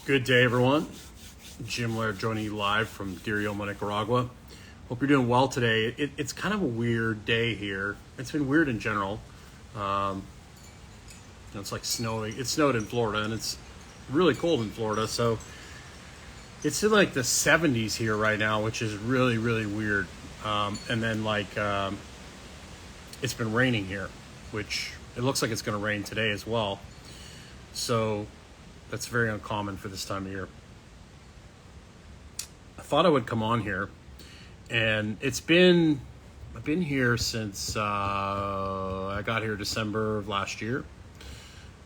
Good day, everyone. Jim Laird joining you live from Nicaragua. Hope you're doing well today. It's kind of a weird day here. It's been weird in general. It's like snowing. It snowed in Florida, and it's really cold in Florida. So it's in like the 70s here right now, which is really, really weird. And then it's been raining here, which it looks like it's going to rain today as well. So that's very uncommon for this time of year. I thought I would come on here, and I've been here since I got here December of last year.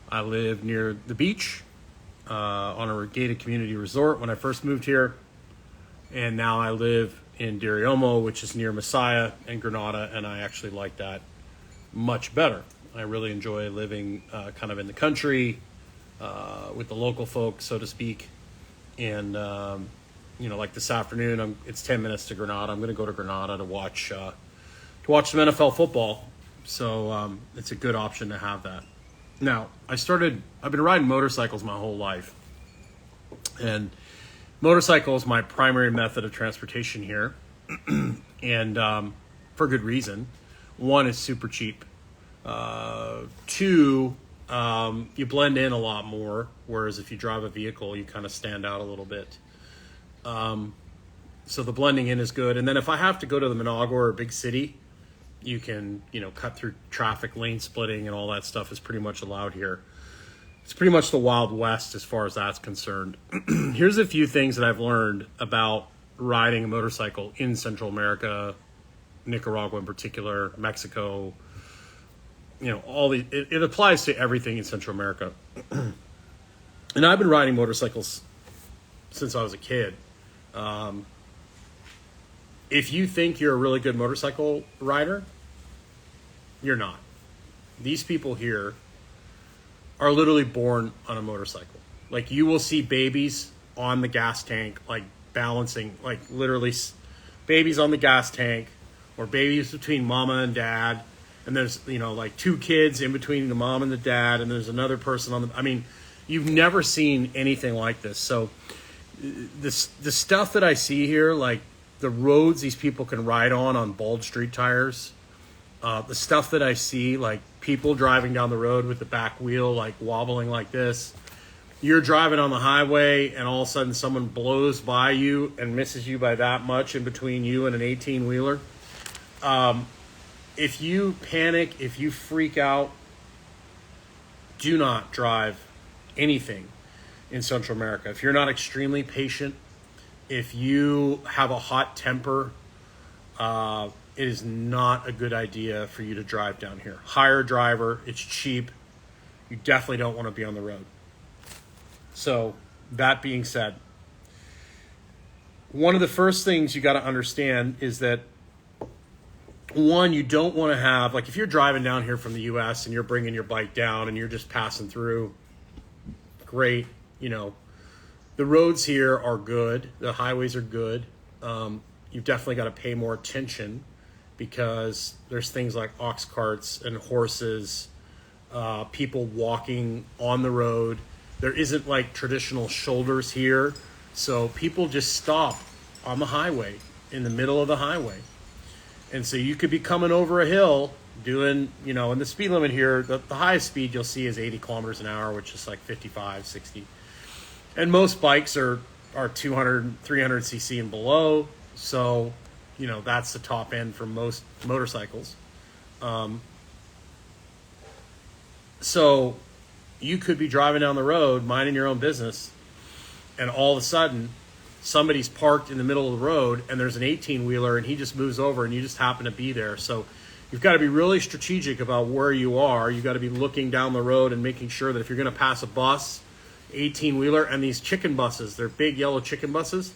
I live near the beach on a gated community resort when I first moved here, and now I live in Diriolmo, which is near Messiah and Granada, and I actually like that much better. I really enjoy living kind of in the country, with the local folks, so to speak. And, like this afternoon, it's 10 minutes to Granada. I'm going to go to Granada to watch some NFL football. So it's a good option to have that. Now, I've been riding motorcycles my whole life. And motorcycle is my primary method of transportation here. And for good reason. One, it's super cheap. Two, you blend in a lot more, whereas if you drive a vehicle, you kind of stand out a little bit. So the blending in is good. And then if I have to go to the Managua or a big city, you can, cut through traffic, lane splitting, and all that stuff is pretty much allowed here. It's pretty much the Wild West as far as that's concerned. Here's a few things that I've learned about riding a motorcycle in Central America, Nicaragua in particular, Mexico. It applies to everything in Central America. And I've been riding motorcycles since I was a kid. If you think you're a really good motorcycle rider, you're not. These people here are literally born on a motorcycle. Like, you will see babies on the gas tank, like balancing, like literally babies on the gas tank, or babies between mama and dad. And there's, like two kids in between the mom and the dad, and there's another person you've never seen anything like this. So the stuff that I see here, like the roads these people can ride on bald street tires, the stuff that I see, like people driving down the road with the back wheel, like wobbling like this. You're driving on the highway, and all of a sudden someone blows by you and misses you by that much in between you and an 18-wheeler. If you panic, if you freak out, do not drive anything in Central America. If you're not extremely patient, if you have a hot temper, it is not a good idea for you to drive down here. Hire a driver. It's cheap. You definitely don't want to be on the road. So that being said, one of the first things you got to understand is that, one, you don't want to have, like if you're driving down here from the U.S. and you're bringing your bike down and you're just passing through, great. The roads here are good. The highways are good. You've definitely got to pay more attention because there's things like ox carts and horses, people walking on the road. There isn't like traditional shoulders here. So people just stop on the highway, in the middle of the highway. And so you could be coming over a hill doing, and the speed limit here, the highest speed you'll see is 80 kilometers an hour, which is like 55, 60. And most bikes are 200, 300 cc and below. So, that's the top end for most motorcycles. So you could be driving down the road, minding your own business, and all of a sudden somebody's parked in the middle of the road and there's an 18-wheeler and he just moves over and you just happen to be there. So you've got to be really strategic about where you are. You've got to be looking down the road and making sure that if you're going to pass a bus, 18-wheeler, and these chicken buses, they're big yellow chicken buses,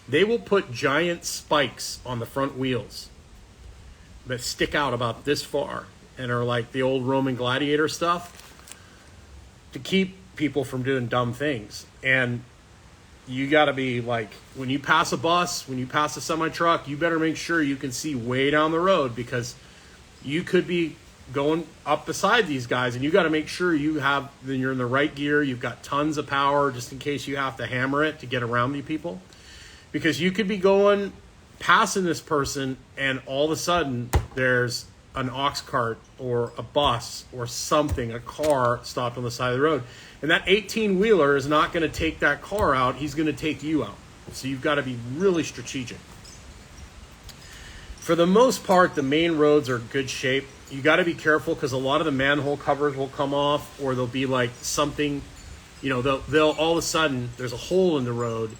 they will put giant spikes on the front wheels that stick out about this far and are like the old Roman gladiator stuff to keep people from doing dumb things. And you got to be like, when you pass a bus, when you pass a semi-truck, you better make sure you can see way down the road because you could be going up beside these guys, and you got to make sure you're in the right gear. You've got tons of power just in case you have to hammer it to get around these people, because you could be going passing this person and all of a sudden there's an ox cart or a bus or something, a car stopped on the side of the road, and that 18-wheeler is not going to take that car out. He's going to take you out. So you've got to be really strategic. For the most part, the main roads are in good shape. You got to be careful because a lot of the manhole covers will come off, or there'll be like something, they'll all of a sudden there's a hole in the road,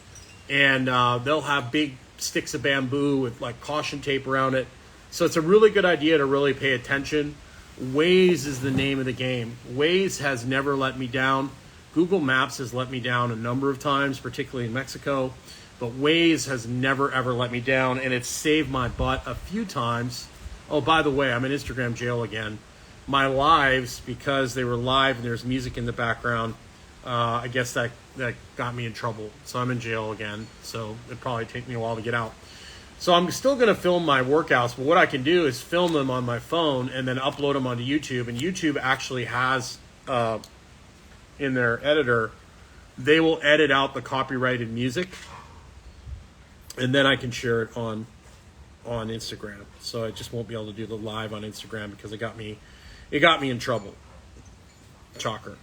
and they'll have big sticks of bamboo with like caution tape around it. So it's a really good idea to really pay attention. Waze is the name of the game. Waze has never let me down. Google Maps has let me down a number of times, particularly in Mexico. But Waze has never, ever let me down, and it's saved my butt a few times. Oh, by the way, I'm in Instagram jail again. My lives, because they were live and there's music in the background, I guess that got me in trouble. So I'm in jail again. So it'd probably take me a while to get out. So I'm still going to film my workouts, but what I can do is film them on my phone and then upload them onto YouTube. And YouTube actually has, in their editor, they will edit out the copyrighted music, and then I can share it on Instagram. So I just won't be able to do the live on Instagram because it got me in trouble. Shocker.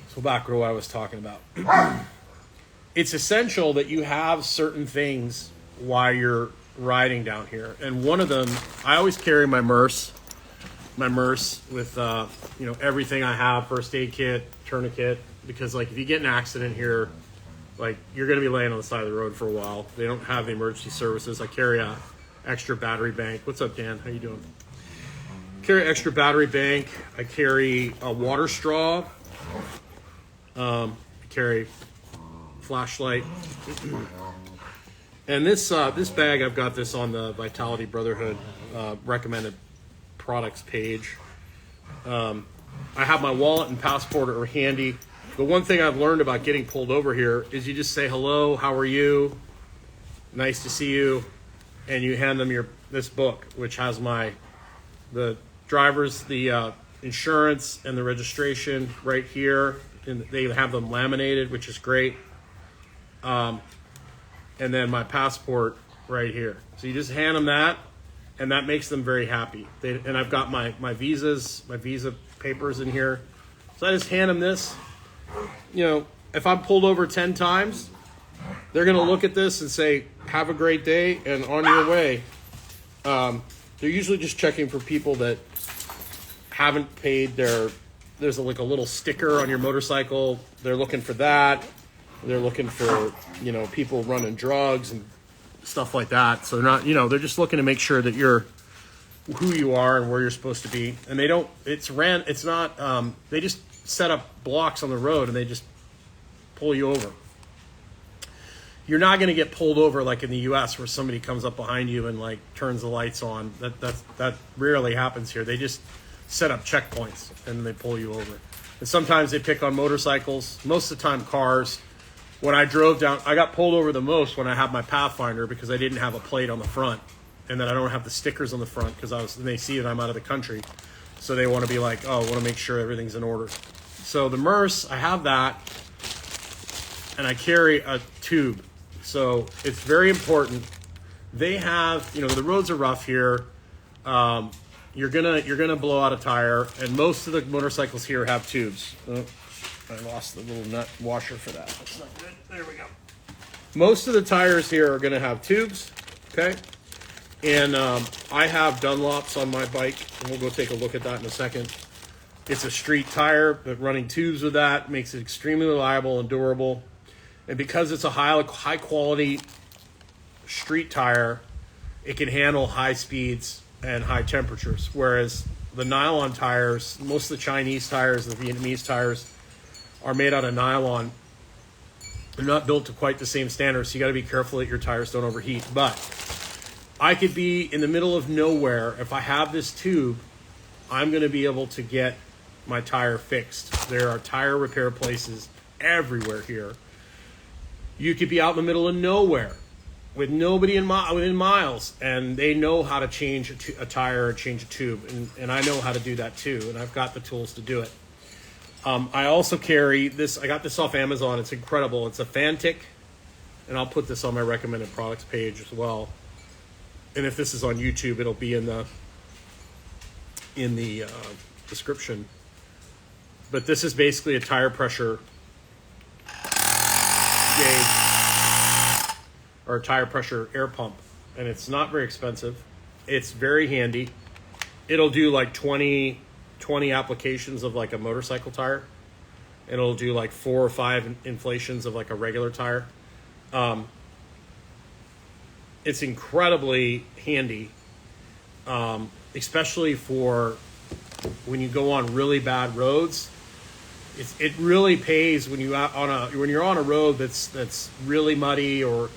So back to what I was talking about. It's essential that you have certain things while you're riding down here. And one of them, I always carry my MERS with everything I have, first aid kit, tourniquet, because like if you get in an accident here, like you're going to be laying on the side of the road for a while. They don't have the emergency services. I carry a extra battery bank. What's up, Dan? How you doing? Carry extra battery bank. I carry a water straw. I carry flashlight. And this bag, I've got this on the Vitality Brotherhood recommended products page. I have my wallet and passport are handy. The one thing I've learned about getting pulled over here is you just say hello, how are you, nice to see you, and you hand them this book, which has the insurance and the registration right here, and they have them laminated, which is great. And then my passport right here. So you just hand them that, and that makes them very happy. And I've got my visa papers in here. So I just hand them this. If I'm pulled over 10 times, they're going to look at this and say, have a great day and on your way. They're usually just checking for people that haven't paid there's like a little sticker on your motorcycle. They're looking for that. They're looking for, people running drugs and stuff like that. So they're not, they're just looking to make sure that you're who you are and where you're supposed to be. And they just set up blocks on the road and they just pull you over. You're not going to get pulled over like in the US where somebody comes up behind you and like turns the lights on. That rarely happens here. They just set up checkpoints and they pull you over. And sometimes they pick on motorcycles, most of the time cars. When I drove down, I got pulled over the most when I had my Pathfinder because I didn't have a plate on the front, and then I don't have the stickers on the front because they see that I'm out of the country. So they want to be like, I want to make sure everything's in order. So the MERS, I have that, and I carry a tube. So it's very important. They have, the roads are rough here. You're gonna blow out a tire, and most of the motorcycles here have tubes. Oh, I lost the little nut washer for that. That's not good. There we go. Most of the tires here are gonna have tubes. Okay. And I have Dunlops on my bike, and we'll go take a look at that in a second. It's a street tire, but running tubes with that makes it extremely reliable and durable. And because it's a high quality street tire, it can handle high speeds and high temperatures. Whereas the nylon tires, most of the Chinese tires, the Vietnamese tires, are made out of nylon. They're not built to quite the same standards, so you got to be careful that your tires don't overheat. But I could be in the middle of nowhere. If I have this tube, I'm going to be able to get my tire fixed. There are tire repair places everywhere here. You could be out in the middle of nowhere with nobody within miles, and they know how to change a tire or change a tube, and I know how to do that too, and I've got the tools to do it. I also carry this. I got this off Amazon. It's incredible. It's a Fantic, and I'll put this on my recommended products page as well. And if this is on YouTube, it'll be in the description. But this is basically a tire pressure gauge or a tire pressure air pump, and it's not very expensive. It's very handy. It'll do like 20 applications of like a motorcycle tire, and it'll do like 4 or 5 inflations of like a regular tire. It's incredibly handy, especially for when you go on really bad roads. It really pays when you're on a road that's really muddy or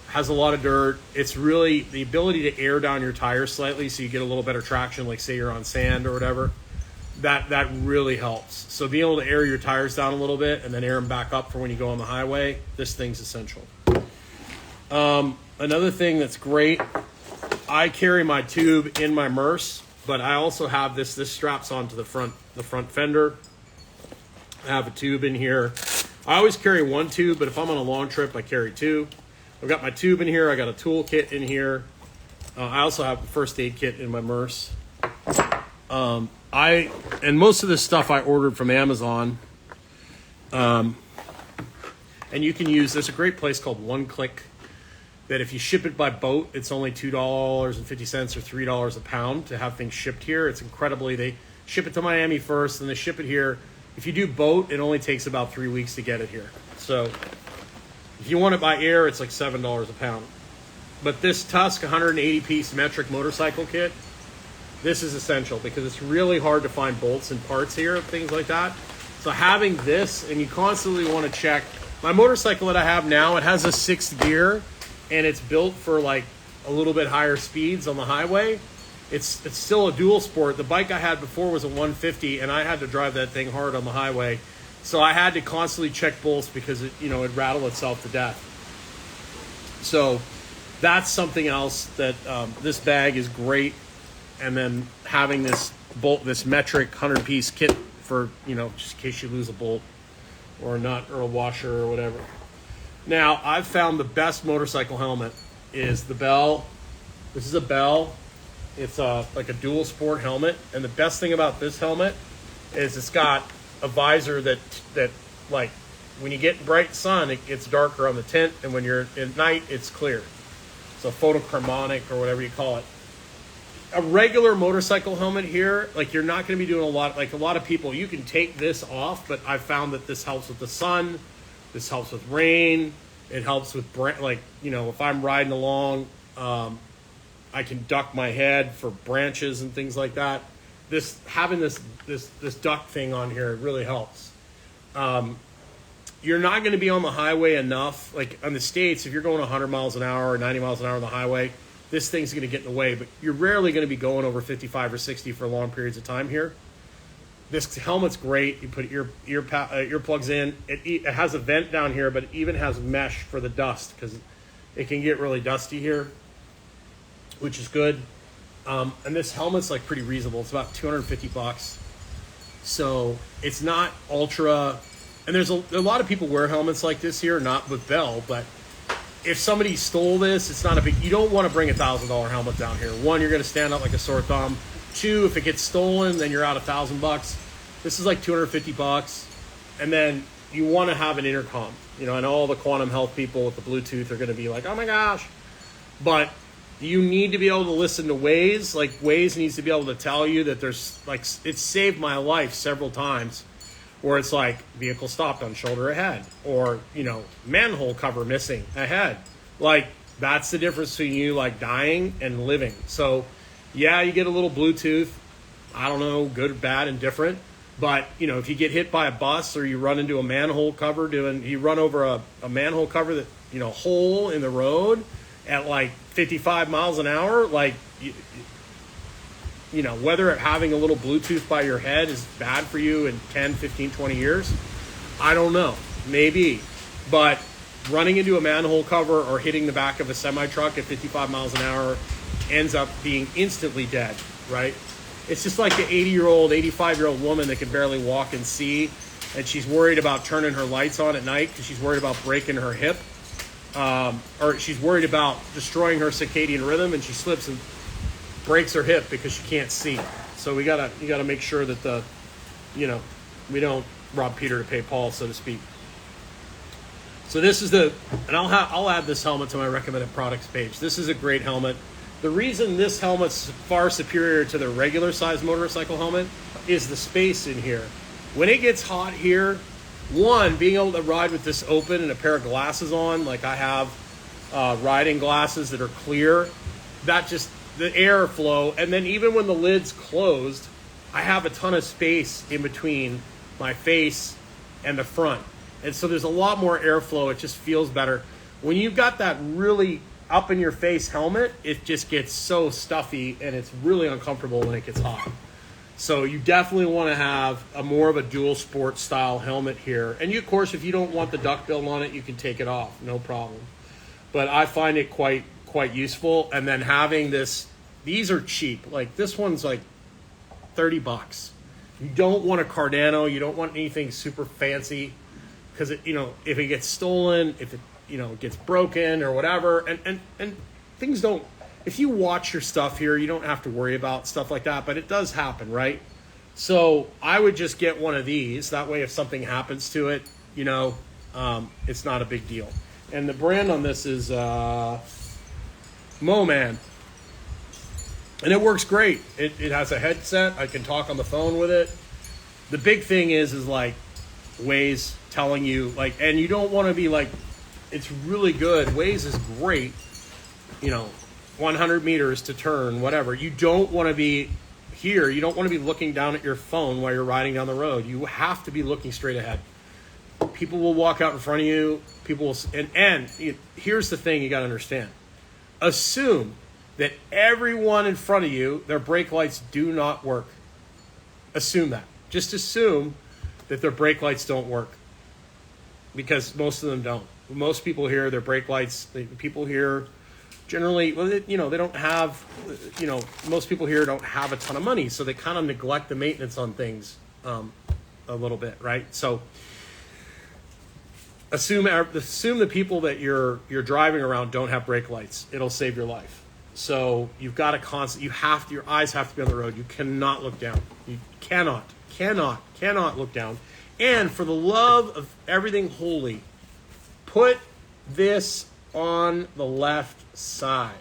has a lot of dirt. It's really the ability to air down your tires slightly so you get a little better traction, like say you're on sand or whatever. That really helps. So being able to air your tires down a little bit and then air them back up for when you go on the highway, this thing's essential. Another thing that's great, I carry my tube in my Merce, but I also have this straps onto the front fender. I have a tube in here. I always carry one tube, but if I'm on a long trip, I carry 2. I've got my tube in here. I got a tool kit in here. I also have a first aid kit in my Merce. And most of this stuff I ordered from Amazon. And you can use, there's a great place called One Click that if you ship it by boat, it's only $2.50 or $3 a pound to have things shipped here. It's incredibly, they ship it to Miami first, and they ship it here. If you do boat, it only takes about 3 weeks to get it here. So if you want it by air, it's like $7 a pound. But this Tusk 180-piece metric motorcycle kit, this is essential because it's really hard to find bolts and parts here, things like that. So having this, and you constantly want to check. My motorcycle that I have now, it has a 6th gear, and it's built for like a little bit higher speeds on the highway. It's still a dual sport. The bike I had before was a 150, and I had to drive that thing hard on the highway. So I had to constantly check bolts because it rattled itself to death. So that's something else that this bag is great. And then having this metric 100-piece kit for, just in case you lose a bolt or a nut or a washer or whatever. Now, I've found the best motorcycle helmet is the Bell. This is a Bell. It's like a dual sport helmet. And the best thing about this helmet is it's got a visor that like when you get bright sun, it gets darker on the tint. And when you're at night, it's clear. So photochromatic or whatever you call it. A regular motorcycle helmet here, like you're not going to be doing a lot. Like a lot of people, you can take this off, but I've found that this helps with the sun. This helps with rain. It helps with if I'm riding along, I can duck my head for branches and things like that. Having this duck thing on here really helps. You're not going to be on the highway enough. Like on the States, if you're going 100 miles an hour or 90 miles an hour on the highway, this thing's going to get in the way. But you're rarely going to be going over 55 or 60 for long periods of time here. This helmet's great. You put earplugs in. It has a vent down here, but it even has mesh for the dust because it can get really dusty here, which is good. And this helmet's like pretty reasonable. It's about $250. So it's not ultra. And there's a lot of people wear helmets like this here, not with Bell, but if somebody stole this, it's not a big. You don't want to bring $1,000 helmet down here. One, you're going to stand out like a sore thumb. 2, if it gets stolen, then you're out $1,000. This is like $250, and then you want to have an intercom. And all the quantum health people with the Bluetooth are going to be like, oh my gosh. But you need to be able to listen to Waze. Like Waze needs to be able to tell you that there's it's saved my life several times where it's like vehicle stopped on shoulder ahead or, manhole cover missing ahead. Like that's the difference between you like dying and living. So yeah, you get a little Bluetooth. I don't know, good, bad, and different. But, if you get hit by a bus or you run into a manhole cover, you run over a manhole cover that, hole in the road at like 55 miles an hour, like, whether having a little Bluetooth by your head is bad for you in 10, 15, 20 years, I don't know. Maybe. But running into a manhole cover or hitting the back of a semi-truck at 55 miles an hour ends up being instantly dead, right? It's just like the 80-year-old, 85-year-old woman that can barely walk and see, and she's worried about turning her lights on at night because she's worried about breaking her hip, or she's worried about destroying her circadian rhythm, and she slips and breaks her hip because she can't see. So you gotta make sure that we don't rob Peter to pay Paul, so to speak. So this is and I'll add this helmet to my recommended products page. This is a great helmet. The reason this helmet's far superior to the regular size motorcycle helmet is the space in here. When it gets hot here, one, being able to ride with this open and a pair of glasses on, like I have riding glasses that are clear, that just, the airflow, and then even when the lid's closed, I have a ton of space in between my face and the front. And so there's a lot more airflow. It just feels better. When you've got that really up in your face helmet, it just gets so stuffy and it's really uncomfortable when it gets hot. So you definitely want to have more of a dual sport style helmet here. And you, of course, if you don't want the duckbill on it, you can take it off, no problem. But I find it quite useful. And then having these are cheap. Like this one's like $30. You don't want a Cardano, you don't want anything super fancy, because if it gets stolen, if it gets broken or whatever, and things don't, if you watch your stuff here, you don't have to worry about stuff like that, but it does happen, right? So I would just get one of these. That way if something happens to it, it's not a big deal. And the brand on this is Moman. And it works great. It has a headset. I can talk on the phone with it. The big thing is like Waze telling you, like, and you don't want to be like, it's really good. Waze is great, 100 meters to turn, whatever. You don't want to be here. You don't want to be looking down at your phone while you're riding down the road. You have to be looking straight ahead. People will walk out in front of you. People will, and here's the thing you got to understand. Assume that everyone in front of you, their brake lights do not work. Assume that. Just assume that their brake lights don't work, because most of them don't. Most people here, their brake lights, people here generally, they don't have, most people here don't have a ton of money, so they kind of neglect the maintenance on things a little bit, right? So assume the people that you're driving around don't have brake lights. It'll save your life. So you've got to your eyes have to be on the road. You cannot look down. You cannot look down. And for the love of everything holy, put this on the left side.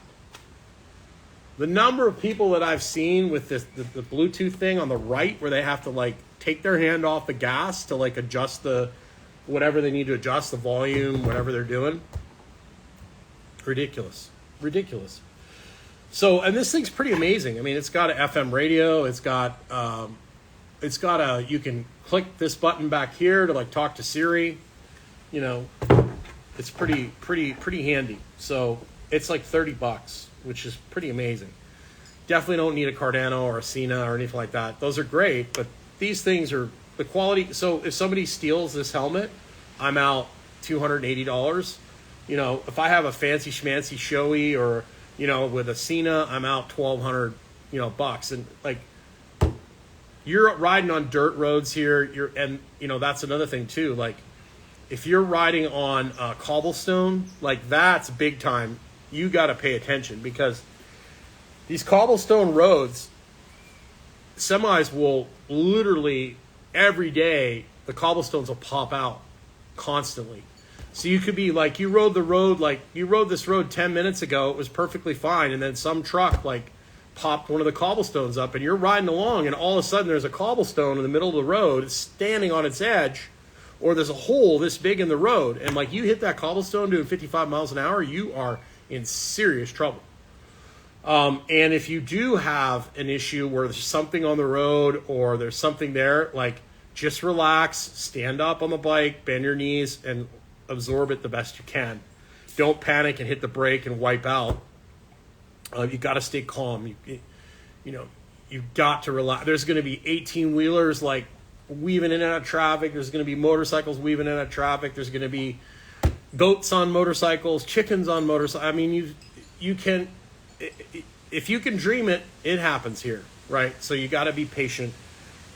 The number of people that I've seen with the Bluetooth thing on the right, where they have to like take their hand off the gas to like adjust whatever they need to adjust, the volume, whatever they're doing. Ridiculous. So, and this thing's pretty amazing. I mean, it's got an FM radio. It's got you can click this button back here to like talk to Siri. It's pretty handy. So it's like $30, which is pretty amazing. Definitely don't need a Cardano or a Sena or anything like that. Those are great, but these things are the quality. So if somebody steals this helmet, I'm out $280. If I have a fancy schmancy showy or with a Sena, I'm out $1,200 bucks. And like, you're riding on dirt roads here, that's another thing too. Like, if you're riding on cobblestone, like that's big time. You got to pay attention, because these cobblestone roads, semis will literally every day, the cobblestones will pop out constantly. So you could be like, you rode this road 10 minutes ago, it was perfectly fine, and then some truck like popped one of the cobblestones up, and you're riding along, and all of a sudden there's a cobblestone in the middle of the road, it's standing on its edge, or there's a hole this big in the road, and like you hit that cobblestone doing 55 miles an hour, you are in serious trouble. And if you do have an issue where there's something on the road or there's something there, like just relax, stand up on the bike, bend your knees, and absorb it the best you can. Don't panic and hit the brake and wipe out. You got to stay calm. You've got to relax. There's going to be 18-wheelers like weaving in and out of traffic. There's going to be motorcycles weaving in and out of traffic. There's going to be goats on motorcycles, chickens on motorcycles. I mean, you can, if you can dream it, it happens here, right? So you got to be patient,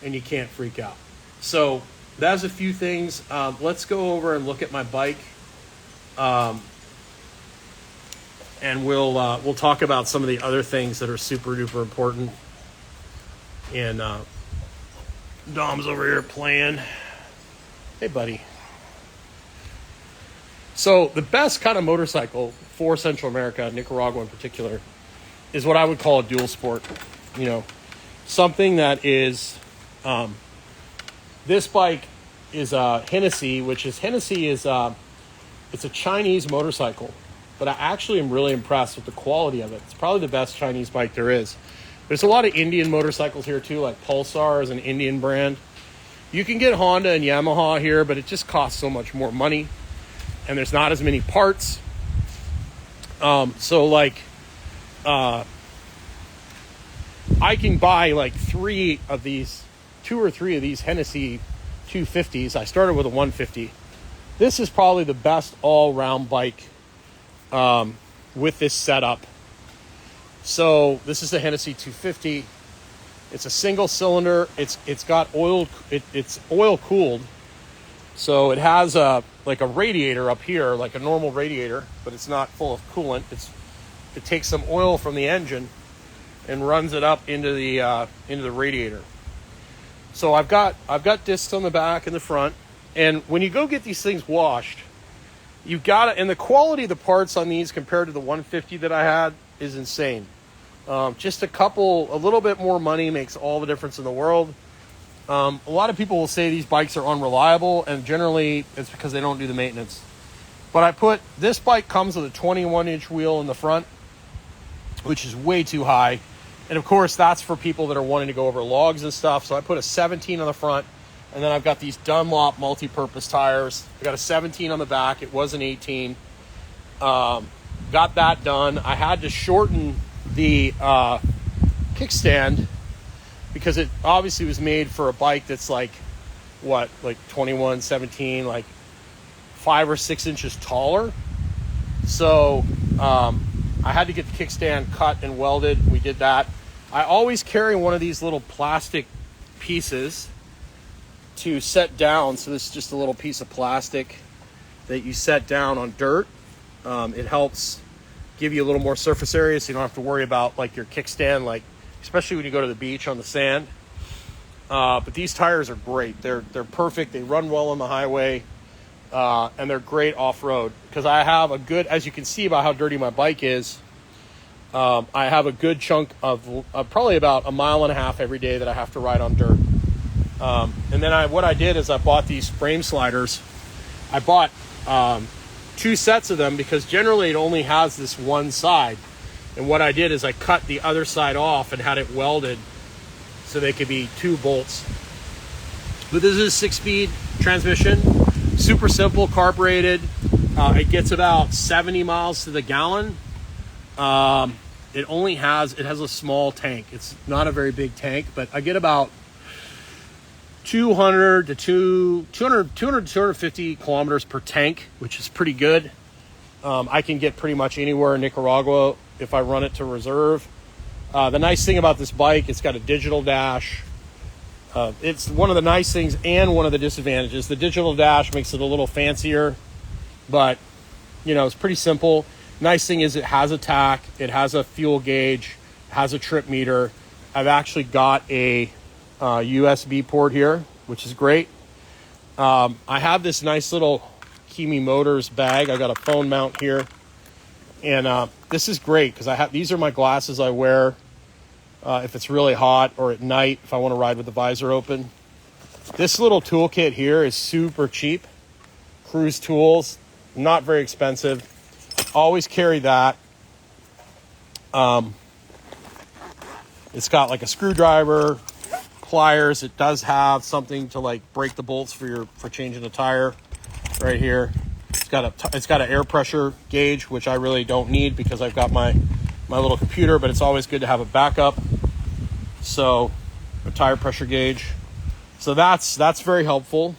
and you can't freak out. So that's a few things. Let's go over and look at my bike, and we'll talk about some of the other things that are super duper important. And Dom's over here playing. Hey, buddy. So the best kind of motorcycle for Central America, Nicaragua in particular, is what I would call a dual sport. You know, something that is, this bike is a Hennessy, it's a Chinese motorcycle, but I actually am really impressed with the quality of it. It's probably the best Chinese bike there is. There's a lot of Indian motorcycles here too, like Pulsar is an Indian brand. You can get Honda and Yamaha here, but it just costs so much more money, and there's not as many parts. I can buy like two or three of these Hennessy 250s. I started with a 150. This is probably the best all-round bike with this setup. So this is a Hennessy 250. It's a single cylinder. It's got oil. It's oil cooled. So it has a radiator up here, like a normal radiator, but it's not full of coolant. It takes some oil from the engine and runs it up into the radiator. So I've got discs on the back and the front, and when you go get these things washed, you've got to, and the quality of the parts on these compared to the 150 that I had is insane. Just a little bit more money makes all the difference in the world. A lot of people will say these bikes are unreliable, and generally it's because they don't do the maintenance. But this bike comes with a 21-inch wheel in the front, which is way too high. And of course, that's for people that are wanting to go over logs and stuff. So I put a 17 on the front, and then I've got these Dunlop multi-purpose tires. I got a 17 on the back. It was an 18. Got that done. I had to shorten the kickstand because it obviously was made for a bike that's like 21, 17, like 5 or 6 inches taller. So I had to get the kickstand cut and welded. We did that. I always carry one of these little plastic pieces to set down. So this is just a little piece of plastic that you set down on dirt. It helps give you a little more surface area, so you don't have to worry about like your kickstand, like especially when you go to the beach on the sand. But these tires are great. They're perfect. They run well on the highway, and they're great off-road because I have a good, as you can see about how dirty my bike is, I have a good chunk of probably about 1.5 miles every day that I have to ride on dirt. And then what I did is I bought these frame sliders. I bought 2 sets of them because generally it only has this one side. And what I did is I cut the other side off and had it welded so they could be 2 bolts. But this is a 6-speed transmission, super simple, carbureted. It gets about 70 miles to the gallon. It has a small tank. It's not a very big tank, but I get about 200 to 250 kilometers per tank, which is pretty good. I can get pretty much anywhere in Nicaragua if I run it to reserve. The nice thing about this bike, it's got a digital dash. It's one of the nice things and one of the disadvantages. The digital dash makes it a little fancier, but it's pretty simple. Nice thing is it has a tach, it has a fuel gauge, has a trip meter. I've actually got a USB port here, which is great. I have this nice little Kimi Motors bag. I got a phone mount here, and this is great because these are my glasses I wear if it's really hot or at night if I want to ride with the visor open. This little toolkit here is super cheap. Cruise tools, not very expensive. Always carry that. It's got like a screwdriver, pliers. It does have something to like break the bolts for changing the tire right here. It's got an air pressure gauge, which I really don't need because I've got my little computer, but it's always good to have a backup. So a tire pressure gauge. So that's very helpful.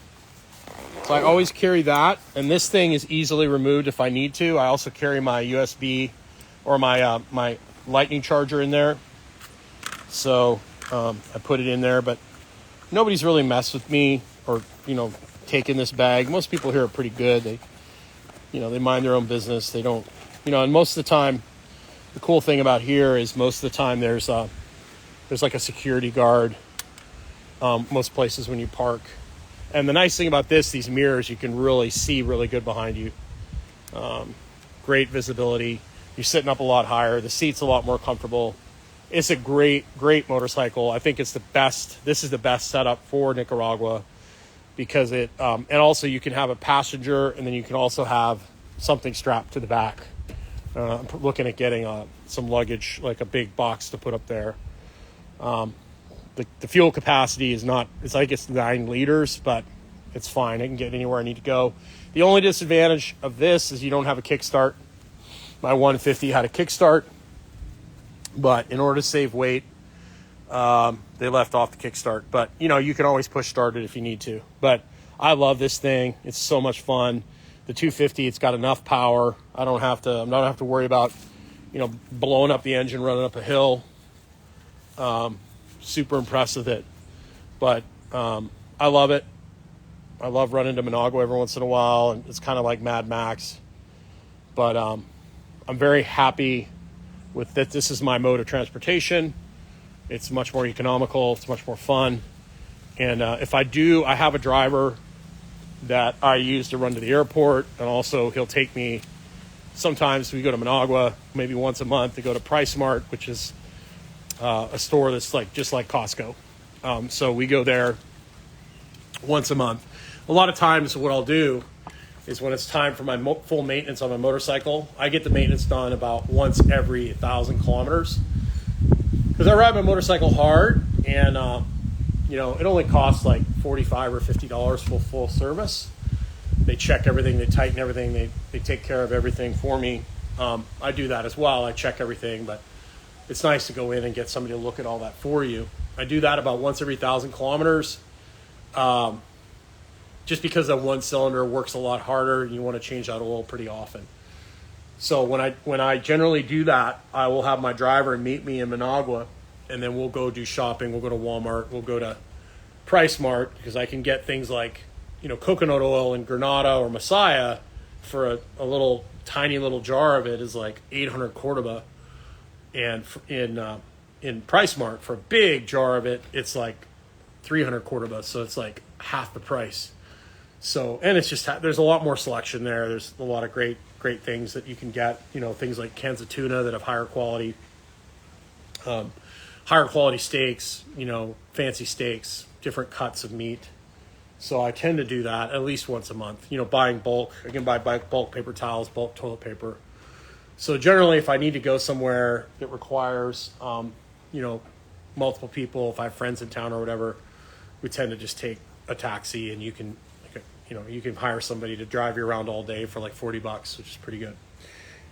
So I always carry that, and this thing is easily removed if I need to. I also carry my USB or my my lightning charger in there. So I put it in there, but nobody's really messed with me or, taken this bag. Most people here are pretty good. They mind their own business. They don't, and most of the time, the cool thing about here is most of the time there's like a security guard most places when you park. And the nice thing about these mirrors, you can really see really good behind you. Great visibility. You're sitting up a lot higher. The seat's a lot more comfortable. It's a great motorcycle. I think it's the best. This is the best setup for Nicaragua because it, and also you can have a passenger and then you can also have something strapped to the back. I'm looking at getting some luggage, like a big box to put up there. The fuel capacity is not, it's 9 liters, but it's fine. I can get anywhere I need to go. The only disadvantage of this is you don't have a kickstart. My 150 had a kickstart, but in order to save weight, they left off the kickstart. But, you can always push start it if you need to. But I love this thing. It's so much fun. The 250, it's got enough power. I'm not have to worry about, blowing up the engine, running up a hill. Super impressed with it, but I love it. I love running to Managua every once in a while, and it's kind of like Mad Max, but I'm very happy with that. This is my mode of transportation. It's much more economical. It's much more fun. And if I have a driver that I use to run to the airport, and also he'll take me. Sometimes we go to Managua, maybe once a month to go to PriceSmart, which is a store that's just like Costco. So we go there once a month. A lot of times what I'll do is when it's time for my full maintenance on my motorcycle, I get the maintenance done about once every 1,000 kilometers. Because I ride my motorcycle hard, and it only costs like $45 or $50 for full service. They check everything, they tighten everything, they take care of everything for me. I do that as well. I check everything, but it's nice to go in and get somebody to look at all that for you. I do that about once every 1,000 kilometers, just because that one cylinder works a lot harder. And you want to change that oil pretty often. So when I generally do that, I will have my driver meet me in Managua, and then we'll go do shopping. We'll go to Walmart. We'll go to PriceSmart because I can get things like coconut oil in Granada or Messiah for a little tiny little jar of it is like 800 Cordoba. And in PriceSmart, for a big jar of it, it's like 300 Cordoba, so it's like half the price. So, and it's just there's a lot more selection there. There's a lot of great things that you can get. Things like cans of tuna that have higher quality steaks. Fancy steaks, different cuts of meat. So I tend to do that at least once a month. Buying bulk. I can buy bulk paper towels, bulk toilet paper. So generally, if I need to go somewhere that requires, multiple people, if I have friends in town or whatever, we tend to just take a taxi, and you can hire somebody to drive you around all day for like $40, which is pretty good.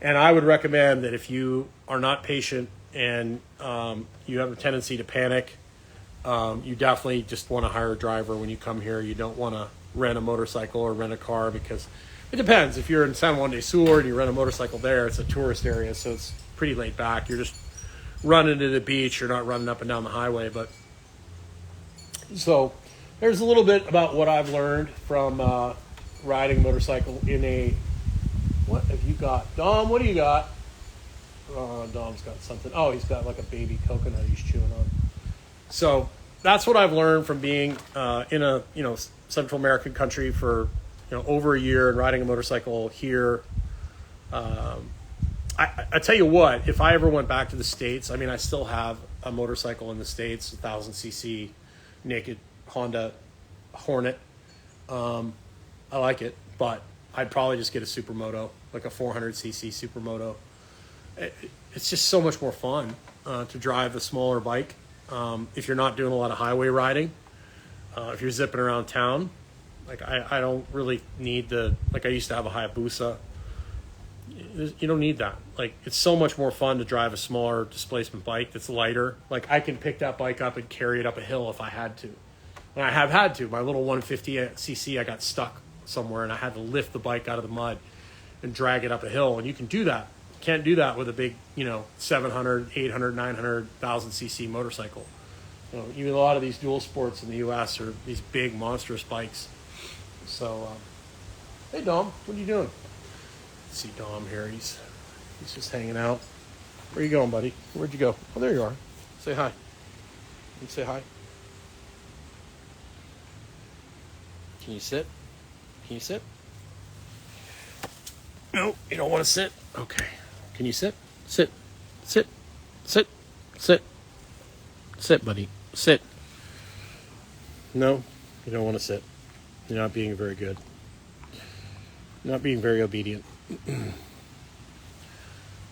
And I would recommend that if you are not patient and you have a tendency to panic, you definitely just want to hire a driver when you come here. You don't want to rent a motorcycle or rent a car because it depends. If you're in San Juan de Sur and you rent a motorcycle there, it's a tourist area, so it's pretty laid back. You're just running to the beach. You're not running up and down the highway. But so there's a little bit about what I've learned from riding a motorcycle in a... What have you got? Dom, what do you got? Dom's got something. Oh, he's got like a baby coconut he's chewing on. So that's what I've learned from being in a Central American country for over a year and riding a motorcycle here. I tell you what, if I ever went back to the States, I still have a motorcycle in the States, 1,000cc naked Honda Hornet. I like it, but I'd probably just get a supermoto, like a 400cc supermoto. It's just so much more fun to drive a smaller bike if you're not doing a lot of highway riding. If you're zipping around town, like I don't really need I used to have a Hayabusa. You don't need that. Like, it's so much more fun to drive a smaller displacement bike that's lighter. Like, I can pick that bike up and carry it up a hill if I had to. And I have had to. My little 150cc, I got stuck somewhere, and I had to lift the bike out of the mud and drag it up a hill. And you can do that. You can't do that with a big, 700, 800, 900, 1,000 cc motorcycle. Even a lot of these dual sports in the U.S. are these big, monstrous bikes. So, hey, Dom, what are you doing? Let's see Dom here. He's just hanging out. Where you going, buddy? Where'd you go? Oh, there you are. Say hi. You say hi. Can you sit? Can you sit? No, you don't want to sit? Okay. Can you sit? Sit. Sit. Sit. Sit. Sit, buddy. Sit. No, you don't want to sit. You're not being very good. Not being very obedient.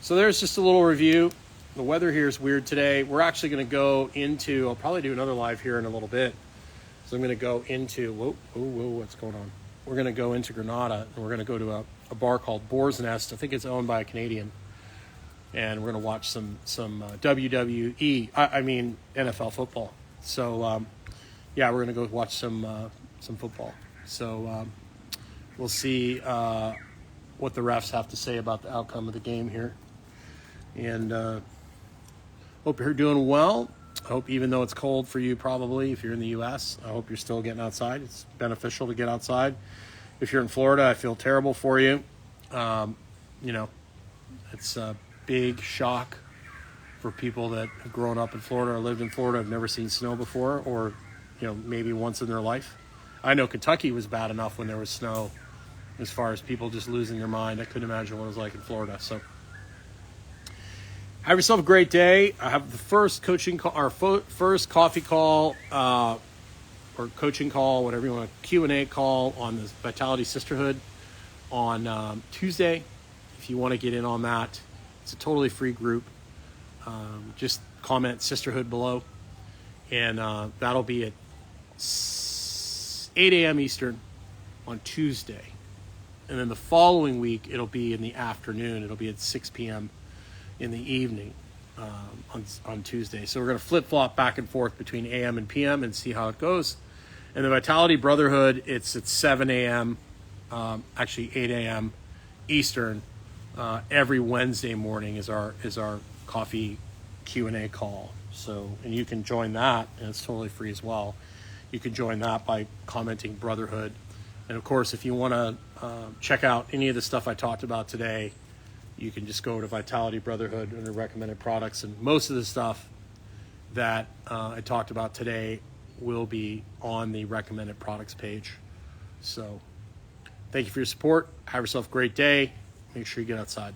So there's just a little review. The weather here is weird today. We're actually going to go into, I'll probably do another live here in a little bit. So I'm going to go into, whoa, what's going on? We're going to go into Granada, and we're going to go to a bar called Boar's Nest. I think it's owned by a Canadian. And we're going to watch some WWE, I mean NFL football. So, yeah, we're going to go watch some football. So we'll see what the refs have to say about the outcome of the game here. And hope you're doing well. I hope, even though it's cold for you probably, if you're in the U.S., I hope you're still getting outside. It's beneficial to get outside. If you're in Florida, I feel terrible for you. It's a big shock for people that have grown up in Florida or lived in Florida, have never seen snow before, or, maybe once in their life. I know Kentucky was bad enough when there was snow, as far as people just losing their mind. I couldn't imagine what it was like in Florida. So have yourself a great day. I have the first coaching call, our first coffee call, or coaching call, whatever you want, Q&A call on the Vitality Sisterhood on Tuesday. If you want to get in on that, it's a totally free group. Just comment Sisterhood below, and that'll be at 8 a.m. Eastern on Tuesday. And then the following week, it'll be in the afternoon. It'll be at 6 p.m. in the evening on Tuesday. So we're going to flip-flop back and forth between AM and PM and see how it goes. And the Vitality Brotherhood, it's at 7 a.m., actually 8 a.m. Eastern. Every Wednesday morning is our coffee Q&A call. So, and you can join that, and it's totally free as well. You can join that by commenting Brotherhood. And of course, if you want to check out any of the stuff I talked about today, you can just go to Vitality Brotherhood under recommended products. And most of the stuff that I talked about today will be on the recommended products page. So thank you for your support. Have yourself a great day. Make sure you get outside.